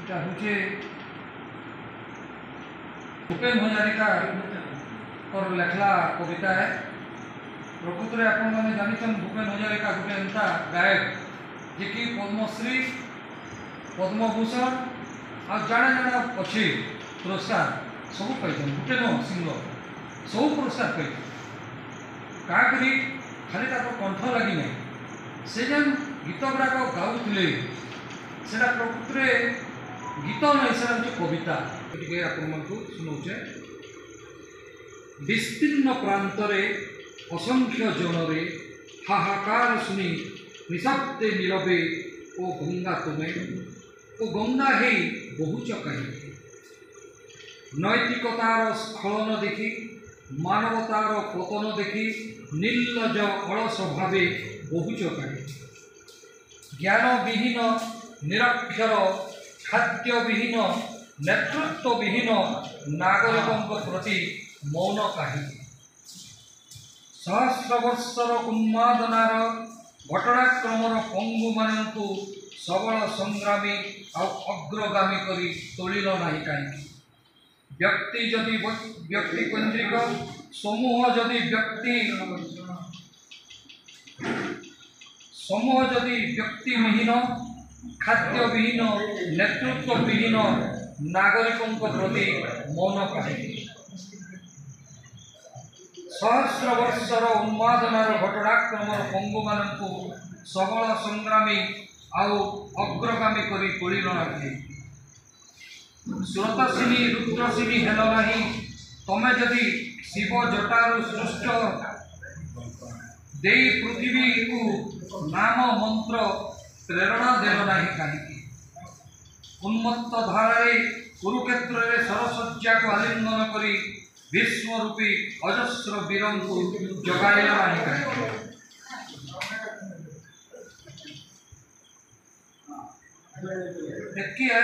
এটা হচ্ছে भूपेन हजारिका और लेखला कविता है। प्रकृत में आप जानते भूपेन हजारिका गोटे एंता गायक जे कि पद्मश्री पद्मभूषण आ जाने जाने अच्छे पुरस्कार सब पाई गोटे न सिंगर सब पुरस्कार पाई क्या करी खाली कंठ लगी ना से जेन गीत गुड़ाक गाऊले से प्रकृत में गीत नहीं से कविता शुणाऊे। विस्तीर्ण प्रांतरे असंख्य जनरे हाहाकार शुणी निशब्दे नीरवे ओ गंगा तुम्हें ओ गंगा हे बहुच कहीं नैतिकतार स्खलन देखी मानवतार पतन देखी निर्लज अलस भाव बहुच कहीं ज्ञान विहीन निरक्षर खाद्य विहीन नेतृत्व विहीन नागरिकों प्रति मौन कहीं सहस्र वर्षर उन्मादनार घटनाक्रमर पंगु मानू सबल संग्रामी और अग्रगामी करी तोलिल नहीं कहीं व्यक्ति जदि व्यक्ति केन्द्रिक समूह जदि व्यक्ति विहीन खाद्य विहीन नेतृत्व विहीन नागरिकों प्रति मौन कहीं सहस्र वर्षर उन्मादनार घटनाक्रमर पंगु मानू सबल संग्रामी आउ अग्रगामी करी तोलिल नहीं स्रोतसिनी रुद्रसिनी हेल नहीं तमे जदि शिव जटारू सृष्ट दे पृथ्वी को नाम मंत्र प्रेरणा देल नहीं कहीं उन्मत्त धारे कुरुक्षेत्र में सरसज्जा को आलिंगन करी विश्वरूपी अजस्र वीर को जगाइल नहीं कहीं देखिए